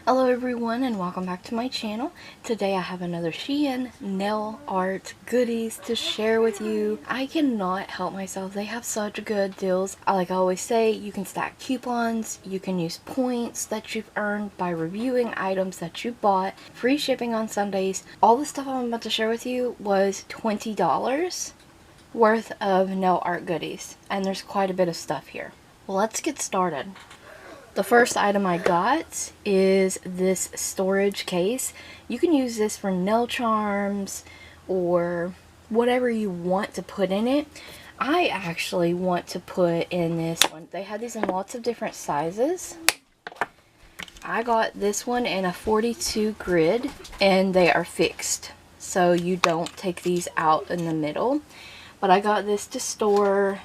Hello everyone and welcome back to my channel. Today I have another SHEIN nail art goodies to share with you. I cannot help myself. They have such good deals. Like I always say, you can stack coupons, you can use points that you've earned by reviewing items that you bought, free shipping on Sundays. All the stuff I'm about to share with you was $20 worth of nail art goodies, and there's quite a bit of stuff here. Well, let's get started. The first item I got is this storage case. You can use this for nail charms or whatever you want to put in it. I actually want to put in this one. They had these in lots of different sizes. I got this one in a 42 grid and they are fixed, so you don't take these out in the middle. But I got this to store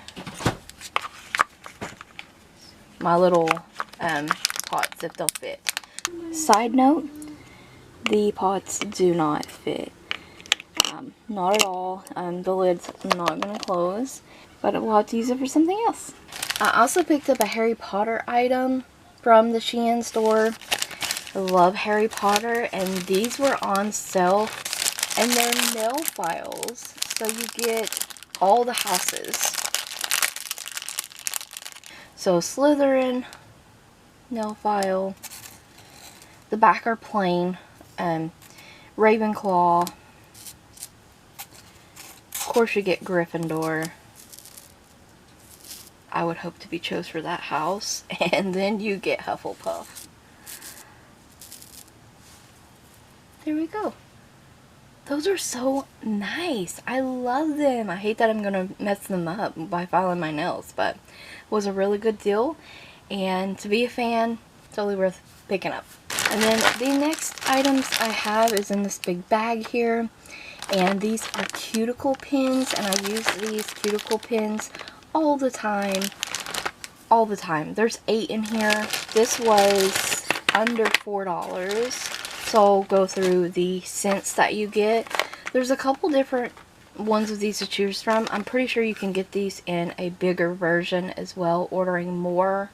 my little pots if they'll fit. Side note, the pots do not fit. Not at all. The lid's not going to close, but we'll have to use it for something else. I also picked up a Harry Potter item from the SHEIN store. I love Harry Potter, and these were on sale, and they're nail files, so you get all the houses. So Slytherin nail file, the back are plain, Ravenclaw, of course you get Gryffindor. I would hope to be chose for that house, and then you get Hufflepuff. There we go. Those are so nice. I love them. I hate that I'm gonna mess them up by filing my nails, but it was a really good deal, and to be a fan, totally worth picking up. And then the next items I have is in this big bag here, and these are cuticle pins, and I use these cuticle pins all the time. All the time. There's 8 in here. This was under $4. So I'll go through the scents that you get. There's a couple different ones of these to choose from. I'm pretty sure you can get these in a bigger version as well, ordering more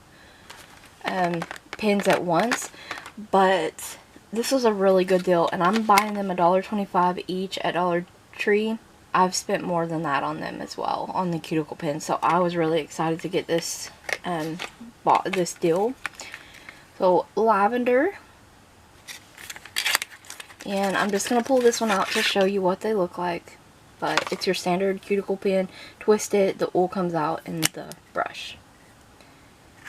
pins at once. But this was a really good deal, and I'm buying them $1.25 each at Dollar Tree. I've spent more than that on them as well, on the cuticle pins. So I was really excited to get this bought this deal. So lavender. And I'm just going to pull this one out to show you what they look like. But it's your standard cuticle pin. Twist it, the oil comes out in the brush.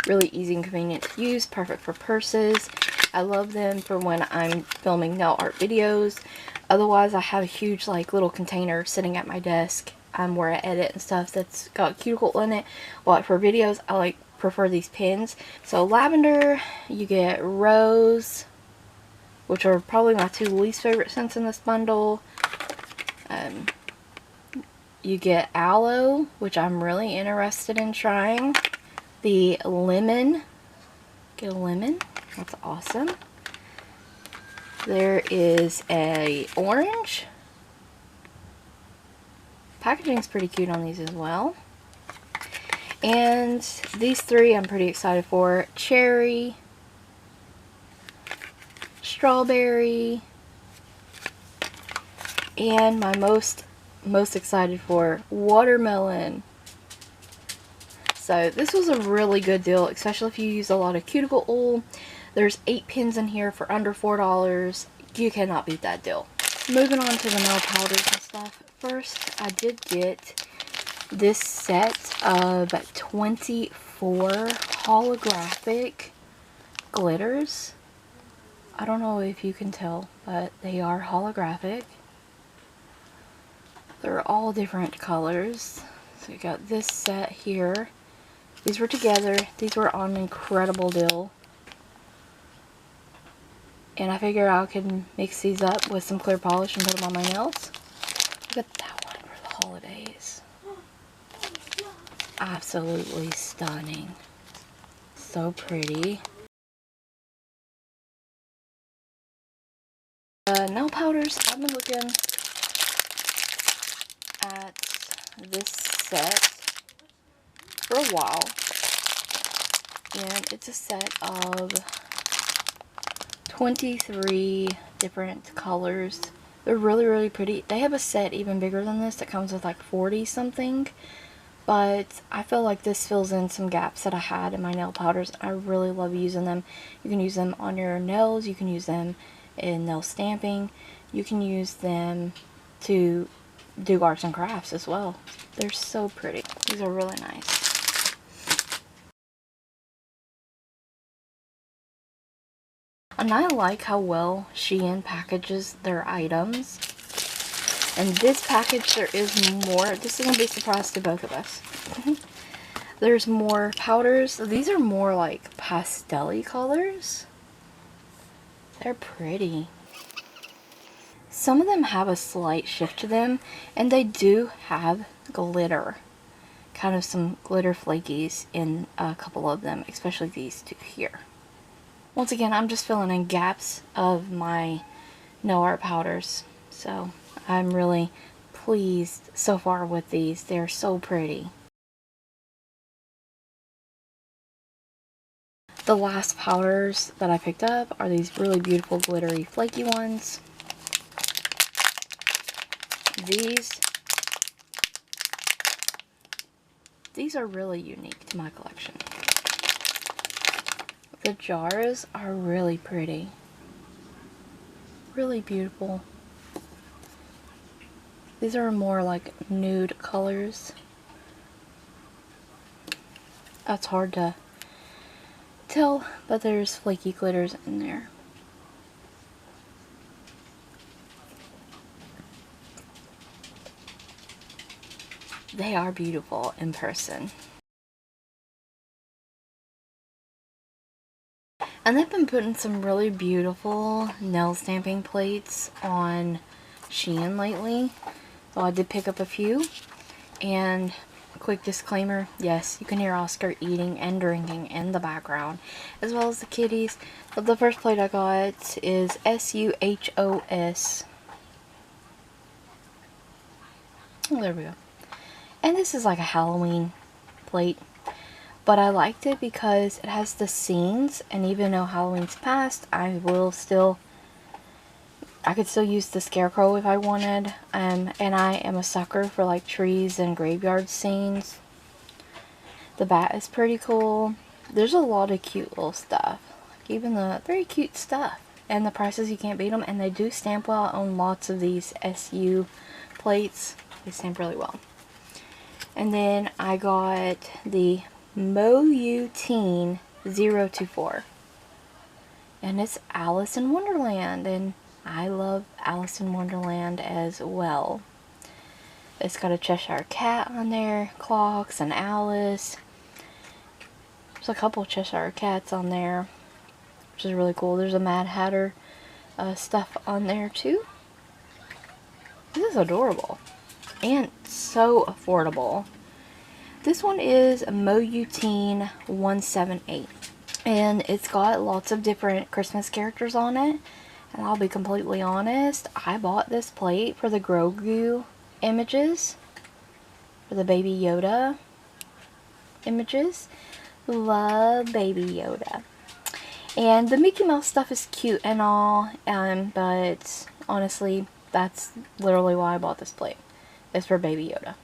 Really easy and convenient to use. Perfect for purses. I love them for when I'm filming nail art videos. Otherwise, I have a huge like little container sitting at my desk where I edit and stuff that's got cuticle in it. But for videos, I prefer these pins. So lavender, you get rose, which are probably my 2 least favorite scents in this bundle. You get aloe, which I'm really interested in trying. The lemon, get a lemon, that's awesome. There is a orange. Packaging's pretty cute on these as well. And these 3 I'm pretty excited for. Cherry, strawberry, and my most excited for watermelon. So this was a really good deal, especially if you use a lot of cuticle oil. There's 8 pins in here for under $4. You cannot beat that deal. Moving on to the nail powders and stuff. First, I did get this set of 24 holographic glitters. I don't know if you can tell, but they are holographic. They're all different colors. So you got this set here. These were together. These were on an incredible deal. And I figured I could mix these up with some clear polish and put them on my nails. Look at that one for the holidays. Absolutely stunning. So pretty. Nail powders, I've been looking at this set for a while, and it's a set of 23 different colors. They're really, really pretty. They have a set even bigger than this that comes with like 40 something. But I feel like this fills in some gaps that I had in my nail powders. I really love using them. You can use them on your nails. You can use them in nail stamping. You can use them to do arts and crafts as well. They're so pretty. These are really nice. And I like how well SHEIN packages their items. And this package, there is more. This is going to be a surprise to both of us. There's more powders. These are more like pastel-y colors. They're pretty. Some of them have a slight shift to them, and they do have glitter. Kind of some glitter flakies in a couple of them, especially these two here. Once again, I'm just filling in gaps of my nail art powders. So I'm really pleased so far with these. They're so pretty. The last powders that I picked up are these really beautiful glittery flaky ones. These are really unique to my collection. The jars are really pretty. Really beautiful. These are more like nude colors. That's hard to tell, but there's flaky glitters in there. They are beautiful in person. And they've been putting some really beautiful nail stamping plates on SHEIN lately. So I did pick up a few. And a quick disclaimer, yes, you can hear Oscar eating and drinking in the background, as well as the kitties. But the first plate I got is SUHOS. Oh, there we go. And this is like a Halloween plate. But I liked it because it has the scenes, and even though Halloween's past, I could still use the scarecrow if I wanted. And I am a sucker for like trees and graveyard scenes. The bat is pretty cool. There's a lot of cute little stuff. Like even the very cute stuff. And the prices, you can't beat them. And they do stamp well. I own lots of these SU plates. They stamp really well. And then I got the Monroe Teen 024. And it's Alice in Wonderland. And I love Alice in Wonderland as well. It's got a Cheshire Cat on there, clocks, and Alice. There's a couple Cheshire Cats on there, which is really cool. There's a Mad Hatter stuff on there too. This is adorable. And so affordable. This one is Monroe Teen 178. And it's got lots of different Christmas characters on it. And I'll be completely honest, I bought this plate for the Grogu images. For the Baby Yoda images. Love Baby Yoda. And the Mickey Mouse stuff is cute and all. But honestly, that's literally why I bought this plate. It's for Baby Yoda.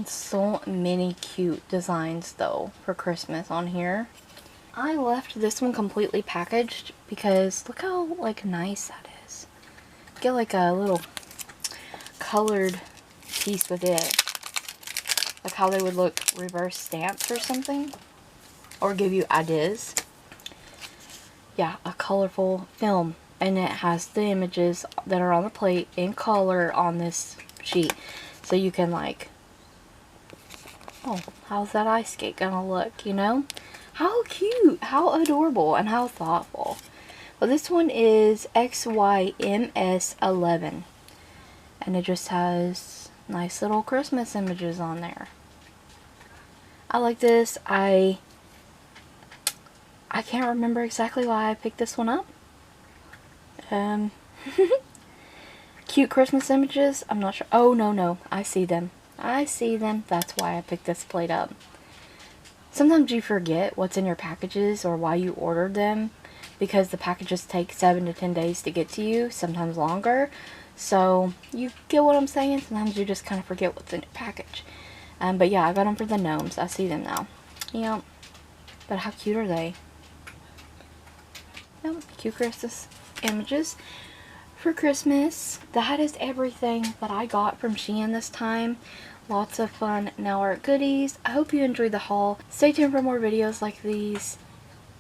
So many cute designs though for Christmas on here. I left this one completely packaged because look how like nice that is. Get like a little colored piece with it. Like how they would look reverse stamped or something. Or give you ideas. Yeah, a colorful film. And it has the images that are on the plate in color on this sheet. So you can like, oh, how's that ice skate gonna look, you know? How cute, how adorable, and how thoughtful. Well, this one is XYMS11. And it just has nice little Christmas images on there. I like this. I can't remember exactly why I picked this one up. Cute Christmas images. I'm not sure. Oh, no. I see them. That's why I picked this plate up. Sometimes you forget what's in your packages or why you ordered them. because the packages take 7 to 10 days to get to you, sometimes longer. So you get what I'm saying? Sometimes you just kind of forget what's in your package. But yeah, I got them for the gnomes. I see them now. Yep. But how cute are they? Yep, cute Christmas images for Christmas. That is everything that I got from SHEIN this time. Lots of fun nail art goodies. I hope you enjoyed the haul. Stay tuned for more videos like these.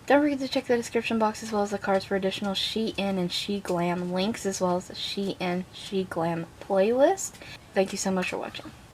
Don't forget to check the description box as well as the cards for additional SHEIN and SheGlam links, as well as the SHEIN SheGlam playlist. Thank you so much for watching.